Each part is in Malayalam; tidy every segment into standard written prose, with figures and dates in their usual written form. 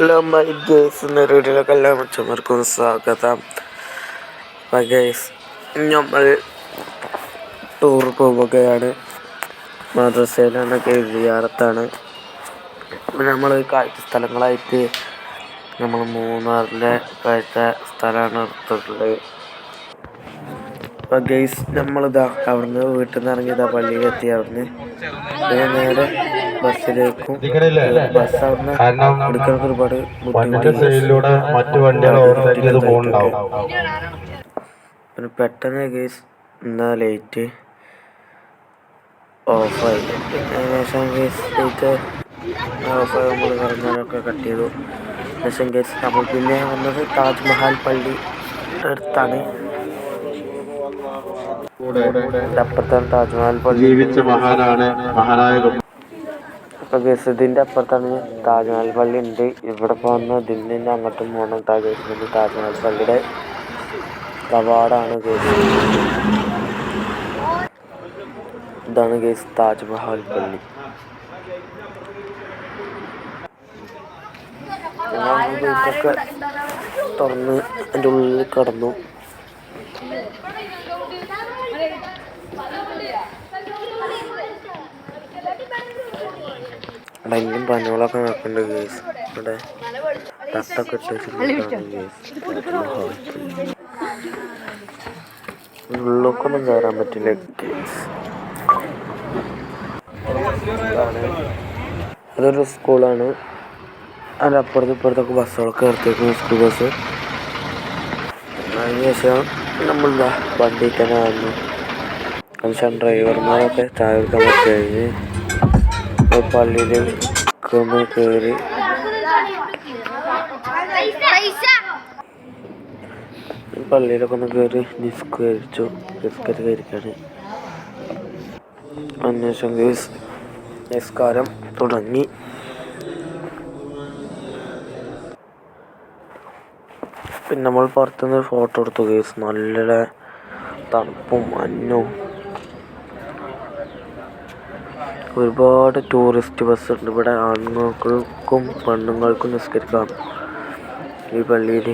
ഹലോ മൈ ഗേസ്, എന്ന വീഡിയോയിലേക്ക് എല്ലാ മച്ചന്മാർക്കും സ്വാഗതം. ഗേസ്, നമ്മൾ ടൂർ പോവുകയാണ്. മദ്രസയിലാണ്, സിയാറത്താണ്. നമ്മൾ കാഴ്ച സ്ഥലങ്ങളായിട്ട് നമ്മൾ മൂന്നാറിലെ കാഴ്ച സ്ഥലമാണ് എടുത്തിട്ടുള്ളത്. അപ്പോൾ ഗേസ്, നമ്മളിതാ അവിടുന്ന് വീട്ടിൽ നിന്ന് ഇറങ്ങിയതാ പള്ളിയിലെത്തി. അവിടുന്ന് നേരെ ബസ്സിലേക്കും ബസ് അവിടുന്ന് എടുക്കാൻ ഒരുപാട് പിന്നെ പെട്ടെന്ന് ഗേസ് എന്താ ലൈറ്റ് ഓഫായി. ഏകദേശം ഗേസ് ലൈറ്റ് ഓഫായി നമ്മൾ കറങ്ങാനൊക്കെ കട്ട് ചെയ്തു. ശേഷം ഗേസ് നമ്മൾ പിന്നെ വന്നത് താജ്മഹൽ പള്ളി അടുത്താണ്. അപ്പുറത്താണ് താജ്മഹൽ പള്ളി. അപ്പൊ ഗേസ് ഇതിന്റെ അപ്പുറത്താണ് താജ്മഹൽ പള്ളി ഉണ്ട്. ഇവിടെ പോകുന്ന ഇതിൽ നിന്ന് അങ്ങോട്ടും പോകണം. താജ്മഹൽ പള്ളിയുടെ കവാടാണ് ഗേസ്. ഇതാണ് ഗേസ് താജ്മഹൽ പള്ളി. ഗേറ്റൊക്കെ തുറന്ന് അതിൻ്റെ ഉള്ളിൽ കടന്നു. ഡെങ്കിലും പനികളൊക്കെ നോക്കുന്നുണ്ട് ഗേസ്. ഇവിടെ തട്ടൊക്കെ ഇട്ട് വെച്ചിട്ടുണ്ടാണ് ഗേസ്. ഉള്ളിലേക്കൊന്നും കയറാൻ പറ്റില്ല ഗേസ്. അതൊരു സ്കൂളാണ്. അതിൻ്റെ അപ്പുറത്തും ഇപ്പുറത്തൊക്കെ ബസ്സുകളൊക്കെ നിർത്തിയിരിക്കുന്നു, സ്കൂൾ ബസ്. അതിനുശേഷം നമ്മളിതാ വണ്ടിയിൽ തന്നെ വന്നു. അതിനുശേഷം ഡ്രൈവർമാരൊക്കെ ചായ എടുക്കാൻ പറ്റി കഴിഞ്ഞ് പള്ളിയിലേക്ക് ഒന്ന് കയറി. പള്ളിയിലൊക്കെ ഒന്ന് കയറി ബിസ്ക്കറ്റ് കഴിക്കാണ്. അതിനുശേഷം നിസ്കാരം തുടങ്ങി. പിന്നെ നമ്മൾ പുറത്തുനിന്ന് ഫോട്ടോ എടുത്തു ഗേസ്. നല്ല തണുപ്പും മഞ്ഞും. ഒരുപാട് ടൂറിസ്റ്റ് ബസ് ഉണ്ട് ഇവിടെ. ആണുങ്ങൾക്കും പെണ്ണുങ്ങൾക്കും നിസ്കരിക്കാം ഈ പള്ളിയിൽ.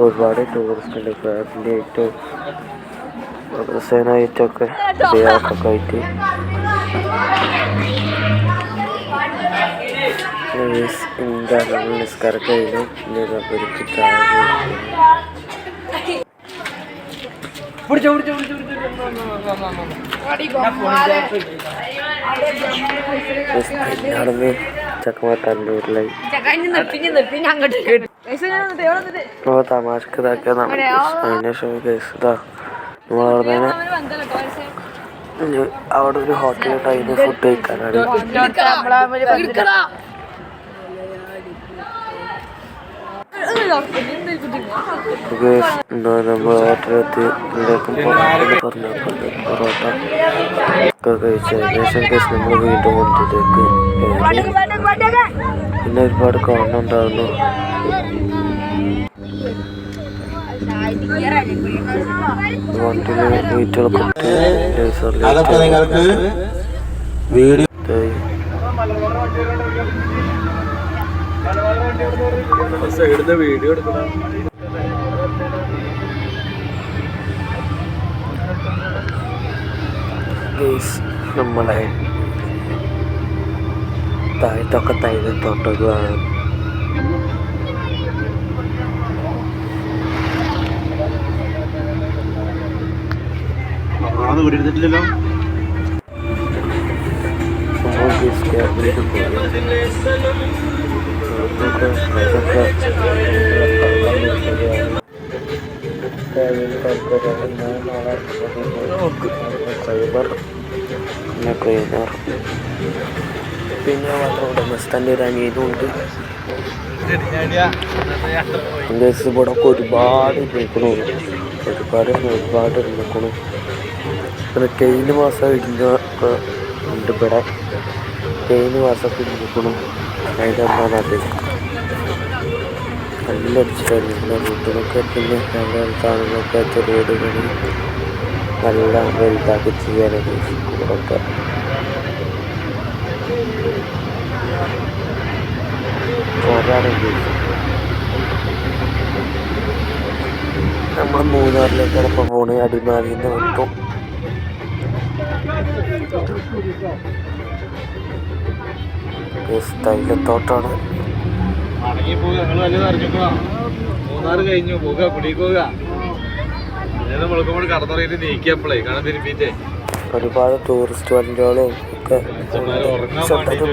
ഒരുപാട് ടൂറിസ്റ്റ് ഉണ്ട്, ഫാമിലി ആയിട്ടും മദ്രസേനായിട്ടൊക്കെ സിയാറത്തൊക്കെ ആയിട്ട്. നമ്മൾ നിസ്കാരം കഴിഞ്ഞു. നടന്ന് ചക്കമാർ കല്ലൂരിലായി തമാശക്ക് ഇതാക്കിയതാണ്. അതിനുശേഷം കേസ് ഇതാ നമ്മളവിടെ അവിടെ ഒരു ഹോട്ടലിൽ ഫുഡ് കഴിക്കാനാണ്. നമ്മൾ ഹോട്ടലെത്തി പറഞ്ഞ പൊറോട്ട ഒക്കെ കഴിച്ച ശേഷം കേസ് നമ്മൾ വീണ്ടും വണ്ടിയിലേക്ക് കയറി. പിന്നെ ഒരുപാട് കാണുന്നുണ്ടായിരുന്നു. വണ്ടിയിൽ വീട്ടുകളൊക്കെ വീഡിയോ എടുക്കണം. നമ്മളെ താഴത്തൊക്കെ തൈലത്തോട്ടങ്ങളാണ്. എടുത്തിട്ടില്ലല്ലോ. പിന്നെ മാത്രം ഉടമസ്ഥൻ്റെ ഒരു അനിയനുണ്ട്. ഇവിടെ ഒരുപാട് നിൽക്കണു, ഒരുപാട് നിൽക്കണു. പിന്നെ കഴിഞ്ഞ മാസം ഇടിഞ്ഞൊക്കെ ഉണ്ട് ഇവിടെ. കഴിഞ്ഞ മാസമൊക്കെ ഇടിഞ്ഞിരിക്കണു. അതിൻ്റെ നാട്ടിൽ നല്ല അടിച്ചിട്ടായിരുന്നു വീട്ടിലൊക്കെ. പിന്നെ സാധനങ്ങളൊക്കെ ചെറിയ പണി നല്ല വലുതാക്കി ചെയ്യാനൊക്കെ സ്കൂളൊക്കെ. കുറേ ഇതാണ് നമ്മൾ മൂന്നാറിലേക്കാണ് ഇപ്പോൾ പോണത്. അടിമാലിയിൽ നിന്ന് വിട്ടു. തൈലത്തോട്ടാണ്. മൂന്നാറ് കഴിഞ്ഞു പോക കുടിക്കുക. കടന്നുറങ്ങിട്ട് നീക്കിയപ്പോഴേ കാണാൻ തിരുമ്പിട്ടേ ഒരുപാട് ടൂറിസ്റ്റ് വണ്ടികളും ഒക്കെ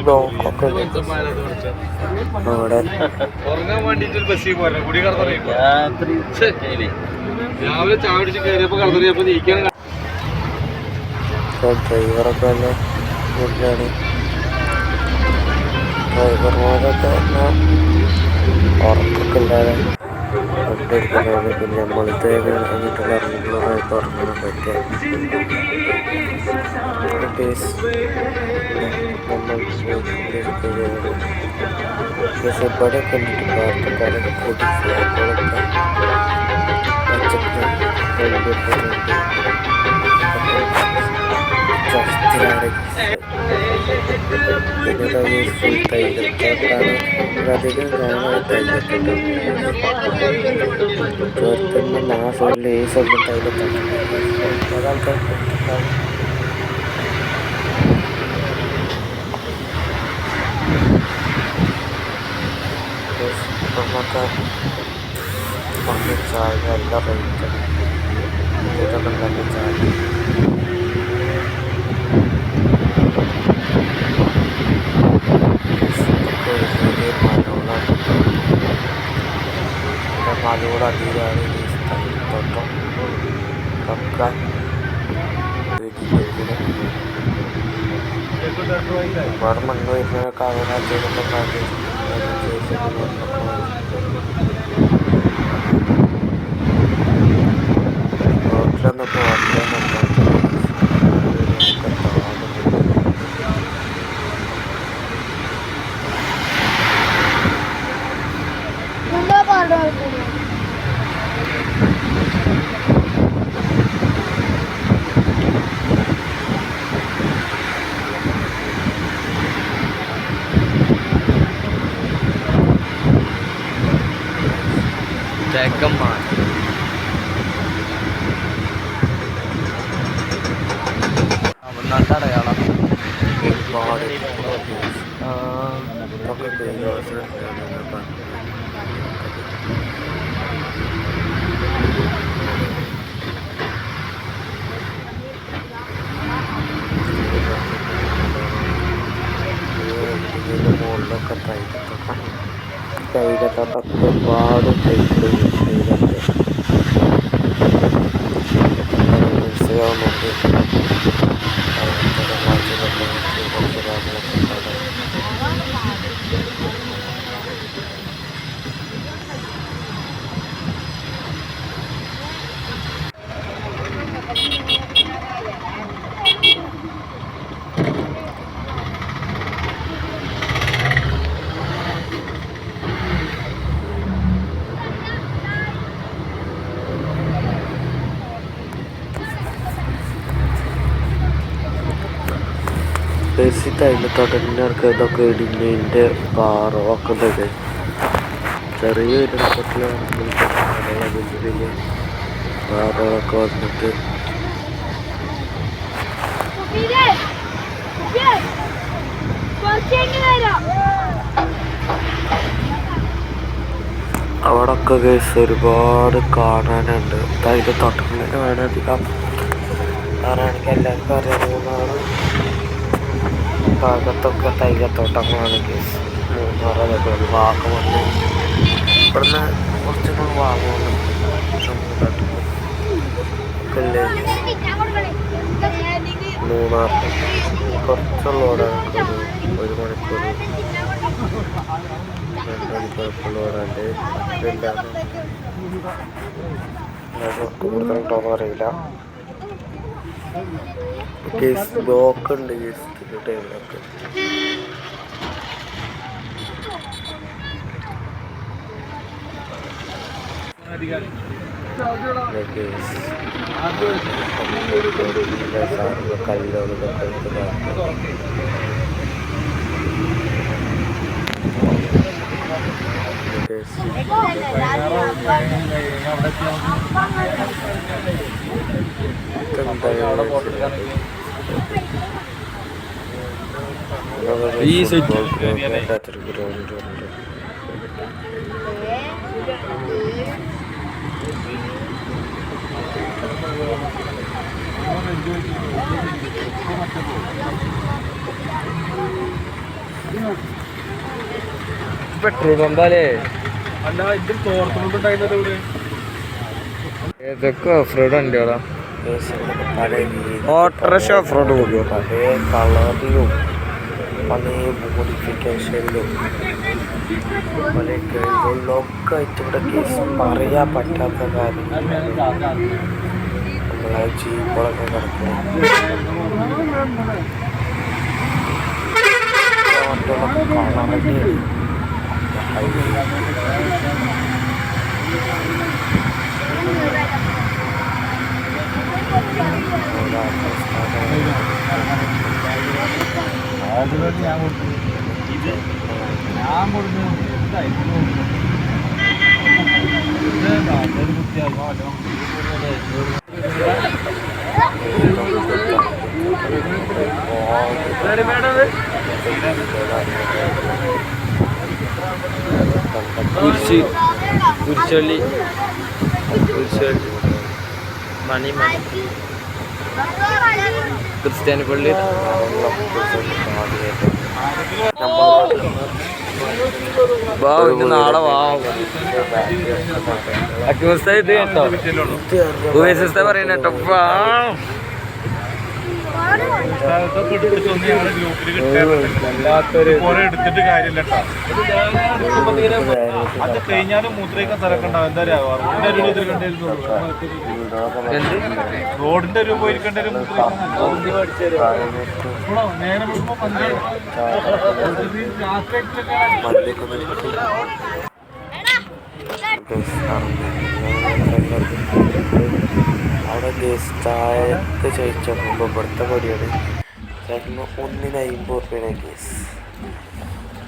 ബ്ലോക്കൊക്കെ അവിടെ ഉറങ്ങാൻ വേണ്ടിട്ട് ബസ്സിൽ പോരാ കുടി കടന്നുറങ്ങി രാവിലെ ചാടിച്ച് കയറിയപ്പോ കടന്നുറങ്ങിയപ്പോ നീക്കാൻ ഡ്രൈവറൊക്കെ നല്ല ഗുഡാണ്. ഡ്രൈവർമാരൊക്കെ ഉറക്കൊക്കെ ഇല്ലാതെ കൊണ്ടെടുക്കുന്നതാണ്. പിന്നെ നമ്മളത്തെ കഴിഞ്ഞിട്ടുള്ള ഇറങ്ങുമ്പോഴായിട്ട് ഉറങ്ങാൻ പറ്റുക. ഇവിടെ കണ്ടിട്ട് പാർട്ടിക്കാരൊക്കെ കൂട്ടി ഫ്ലാഗുകളൊക്കെ ചർച്ചിലാണ്. പിന്നെ ഫുൾ തൈലത്തോട്ടാണ്. അധികം കാണാൻ തൈലത്തോട്ടാണ്. ചോരത്തിൻ്റെ ആ സൈഡിൽ ഈ സൈഡിൽ തൈലത്തോട്ടാണ്. ആൾക്കാർ നമുക്ക് ചായ നല്ല റേറ്റാണ്. ഇതൊക്കെ നല്ല ചായ മലയോട് അടിയിലാണ് ഈ സ്ഥലത്തോട്ടം. ഒക്കെ ഒരുപാട് മണ്ണ് വരുന്ന കാവലാച്ചൊക്കെ റോട്ടിലൊന്നും അടയാളം ഒരുപാട് മുകളിലൊക്കെ തൈലത്തോട്ടൊക്കെ ഒരുപാട് ടൈപ്പ് മനസ്സിലാവുന്നുണ്ട്. തൈലത്തോട്ടത്തിൻ്റെ ഇതൊക്കെ ഇടിഞ്ഞതിൻ്റെ പാറൊക്കെ ഉണ്ടല്ലേ. ചെറിയൊരു വലിയ വലിയ പാറകളൊക്കെ വന്നിട്ട് അവിടൊക്കെ കേസ് ഒരുപാട് കാണാനുണ്ട്. തൈലത്തോട്ടങ്ങളിൽ വേണധികം കാണാണെങ്കിൽ എല്ലാവർക്കും അറിയാവുന്നതാണ്. ഭാഗത്തൊക്കെ തൈലത്തോട്ടങ്ങളാണ് കേസ്. മൂന്നാർ അതേപോലെ വാഗമണ്. ഇവിടുന്ന് കുറച്ചുകൂടി വാഗമണ് മൂന്നാറിൽ കുറച്ചുള്ളോടാണ്. ഒരു മണിക്കൂർ 2 മണിക്കൂറൊക്കെയുള്ളോടാണ്ട് ഇല്ലാതെ കൂടുതലുണ്ടോയെന്ന് അറിയില്ല. കേസ് ബ്ലോക്ക് ഉണ്ട് കേസ് ടൈമിലൊക്കെ. കല്ലുകളൊക്കെ ഗ്രൗണ്ട് ഉണ്ട്. പെട്രോൾ പമ്പാലേ അല്ല ഇതിൽ തോർത്തുകൊണ്ടുണ്ടായിരുന്നത് ഇവിടെ ഏതൊക്കെ ഓഫ് റോഡ് വണ്ടികളാ ഓട്ടോറിക്ഷ ഓഫ് റോഡ് പോകുമോ പല കളറിലും പല മോഡിഫിക്കേഷനിലും പല കഴിവുകളിലൊക്കെ ആയിട്ട് ഇവിടെ കേസ് പറയാൻ പറ്റാത്ത കാര്യങ്ങളാണ് നമ്മളെ ജീപ്പുകളൊക്കെ കിടക്കുന്നത്. കാണാൻ വേണ്ടിയാണ് കുരിശള്ളി മണി ക്രിസ്ത്യാനി പള്ളി നാളെ ഇത് കേട്ടോ പറയുന്ന കേട്ടോ എടുത്തിട്ട് കാര്യമില്ല അത് കഴിഞ്ഞാലും മൂത്രയ്ക്കാൻ സ്ഥലമൊക്കെ ഉണ്ടാവും. എന്താ റോഡിന്റെ രൂപ പോയിരിക്കേണ്ട ഒരു നേരം അവിടെ ഗേസ് ചായക്ക് ചോദിച്ചപ്പോൾ ഇവിടുത്തെ പൊടിയാണ് ചേട്ടന് 150 കേസ്.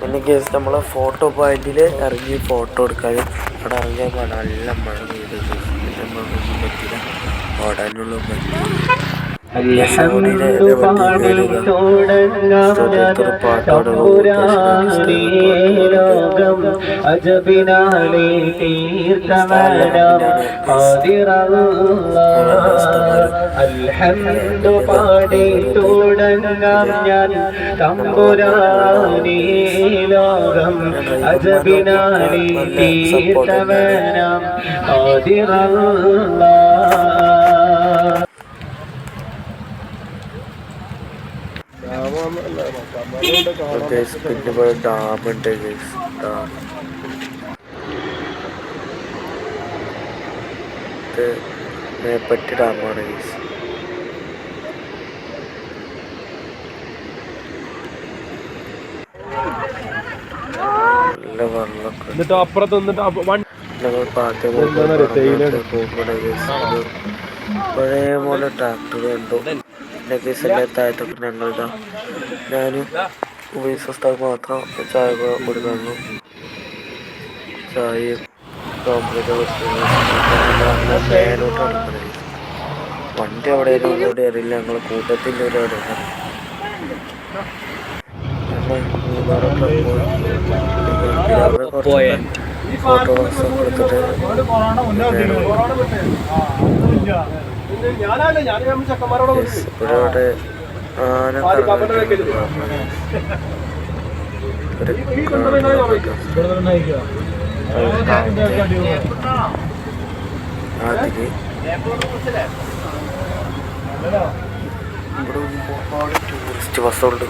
പിന്നെ കേസ് നമ്മളെ ഫോട്ടോ പോയിന്റിൽ ഇറങ്ങി ഫോട്ടോ എടുക്കാൻ അവിടെ ഇറങ്ങിയപ്പോൾ നല്ല മഴ പെയ്ത് മഴയൊന്നും പറ്റില്ല, ഓടാനുള്ള അജബിനാലേ അൽഹംദു പാടി തുടങ്ങാം ഞാൻ തമ്പുരാനേ ലോകം അജബിനാലേ തീർത്തവനാം ഖാദിറല്ലാഹ്. പിന്നെ ഇവിടെ ഡാമുണ്ട്. ഡാം ഇത് മേപ്പറ്റി ഡാമാണ്. നല്ല വെള്ളമൊക്കെ അപ്പുറത്ത് ഞങ്ങൾ പഴയ പോലെ ട്രാക്ടർ കണ്ടു. പിന്നെ കേസ് എല്ലാത്തായത്തൊക്കെ ഞങ്ങളിതാ ഞാനും ഉപയോഗിച്ച മാത്രം ചായ കൊടുക്കുന്നു. ചായയും മേലോട്ട് നടക്കുന്നത്. വണ്ടി അവിടെ ഇവിടെ അറിയില്ല, ഞങ്ങൾ കൂട്ടത്തിൻ്റെ ഒരു അവിടെയാണ്. ഞങ്ങൾ മൂന്നാറൊക്കെ പോയി ഫോട്ടോസൊക്കെ എടുത്തിട്ട് ഇവിടെ ആന അതിന് ഇവിടെ ഒരുപാട് ടൂറിസ്റ്റ് ബസ്സുണ്ട്.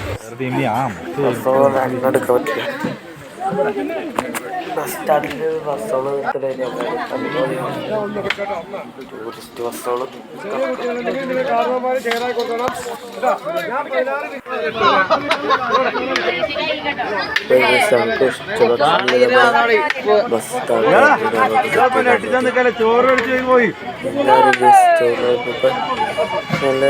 ബസ്സുകൾ അങ്ങോട്ട് പറ്റില്ല. ബസ് സ്റ്റാൻഡിൽ ബസ്സുകൾ ടൂറിസ്റ്റ് ബസ്സുകൾ നമുക്ക് ഇഷ്ടപ്പെട്ട ബസ് സ്റ്റാൻഡ് നല്ല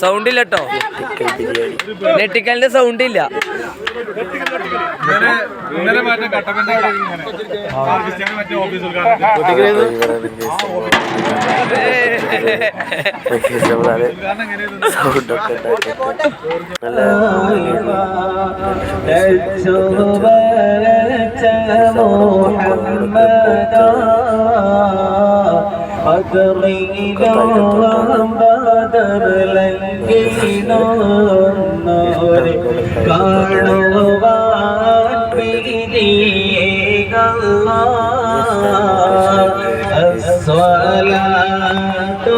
സൗണ്ട് ഇല്ല കേട്ടോ, ബിരിയാണി നെട്ടിക്കലിന്റെ സൗണ്ട് ഇല്ല. ഇന്നലെ മറ്റേ കട്ടപ്പന്റെ മറ്റേ ഓഫീസ് സൗണ്ടൊക്കെ ഉണ്ടാക്കിയിട്ട് നല്ല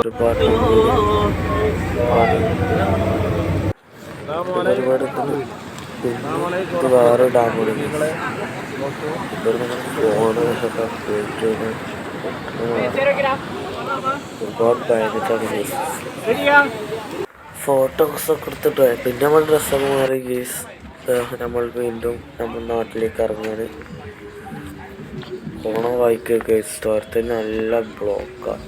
ഒരുപാട് ഇത് വേറെ ഡാമുണ്ട്. ഒരുപാട് ഭയന്നിട്ടാണ് ഫോട്ടോസൊക്കെ എടുത്തിട്ട് പിന്നെ നമ്മൾ ഡ്രസ്സൊക്കെ മാറി ഗേസ് നമ്മൾ വീണ്ടും നമ്മൾ നാട്ടിലേക്ക് ഇറങ്ങാണ്. പോണ വായിക്കുക ഗേസ് തോരത്തിൽ നല്ല ബ്ലോക്കാണ്.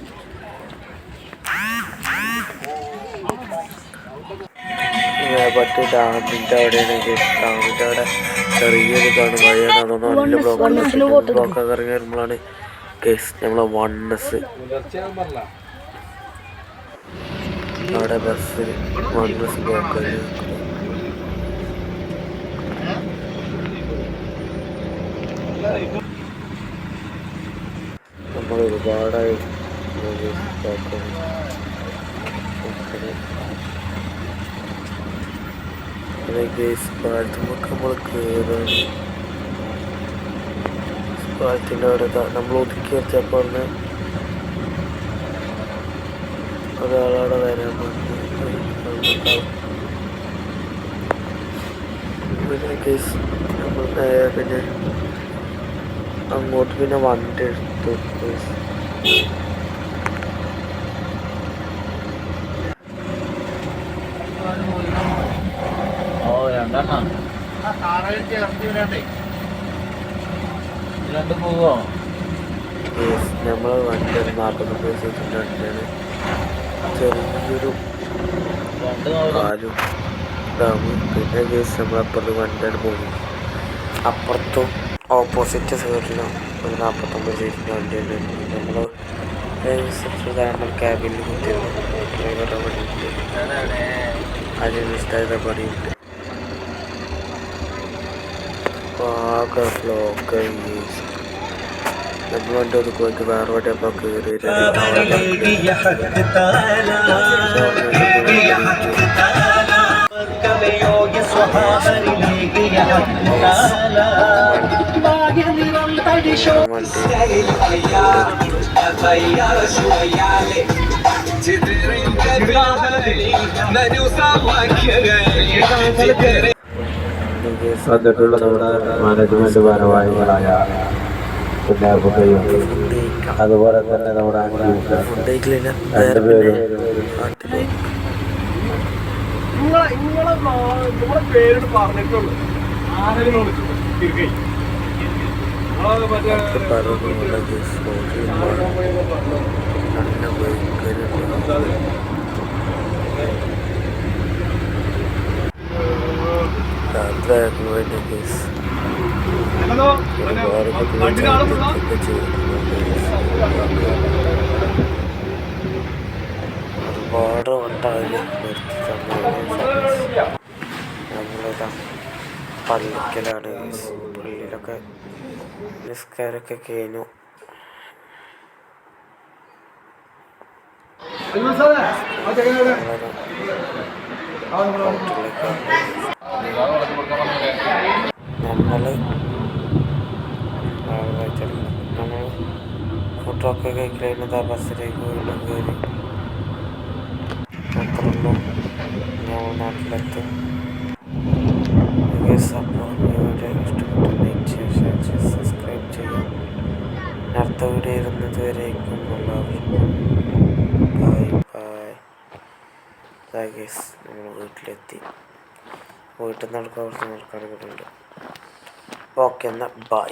മറ്റേ ഡാമിൻ്റെ അവിടെയാണ് ഗേസ്. ഡാമിൻ്റെ അവിടെ ചെറിയൊരു കാണും വഴിയാണ്. അതുകൊണ്ട് നല്ല ബ്ലോക്കൊക്കെ ഇറങ്ങി വരുമ്പോഴാണ് ഗേസ് നമ്മളെ വണ്ണസ് അവിടെ ബസ്സിൽ വണ്ണസ് ബ്ലോക്ക് നമ്മൾ ഒരുപാടായി പാലത്തുമൊക്കെ നമ്മൾ കയറാണ്. പാലത്തിൻ്റെ അവിടെ നമ്മൾ ഒതുക്കി വെച്ചപ്പോൾ ഒരാളവിടെ വരാൻ പിന്നെ കേസ് നമ്മൾ പിന്നെ അങ്ങോട്ട് പിന്നെ വണ്ടി എടുത്തു കേസ്. നമ്മളെ വണ്ടി 40 സീറ്റിൻ്റെ വണ്ടിയാണ്. ചെറിയൊരു പാലും ഡാമ്. പിന്നെ കേസ് നമ്മളപ്പുറത്ത് വണ്ടിയാണ് പോകുന്നത്. അപ്പുറത്തും ഓപ്പോസിറ്റ് സൈഡിലും ഒരു 49 സീറ്റിൻ്റെ വണ്ടിയുണ്ട്. നമ്മൾ നമ്മൾ ക്യാബിനിൽ കുത്തിയിരുന്നു. ഡ്രൈവറുടെ പണിയുണ്ട്, അനിഷ്ടയുടെ പണിയുണ്ട്. ആകെ ബ്ലോക്ക് നമ്മൾ വണ്ടി ഒതുക്കി പോയിട്ട് വേറെ വണ്ടി അപ്പോൾ കയറി വന്നിട്ടുള്ള നമ്മുടെ മാനേജ്മെന്റ് ഭാരവാഹികളായ കുഞ്ഞാപ്പുകയും അതുപോലെ തന്നെ നമ്മുടെ രണ്ടുപേരും പേരോട് പറഞ്ഞിട്ടുള്ളൂ. ഒരുപാട് വട്ടാവില്ല നമ്മളിതാ പള്ളിക്കലാണ്. പള്ളിയിലൊക്കെ നിസ്കാരമൊക്കെ കഴിഞ്ഞു. നമ്മൾ ഫുഡൊക്കെ കഴിക്കുന്നതാ ബസ്സിലേക്ക് വീണ്ടും കയറി. അത്രയുള്ളൂ, ഞങ്ങൾ നാട്ടിലെത്തും. ഇഷ്ടപ്പെട്ട സബ്സ്ക്രൈബ് ചെയ്യാം. അടുത്ത വീഡിയോ ഇരുന്നത് വരേക്കും എല്ലാവർക്കും ബൈ ബൈ. നമ്മൾ വീട്ടിലെത്തി. വീട്ടിൽ നിന്ന് നടക്കാൻ കുറച്ച് നടക്കാനൊക്കെ ഉണ്ട്. ഓക്കെ എന്നാൽ ബൈ.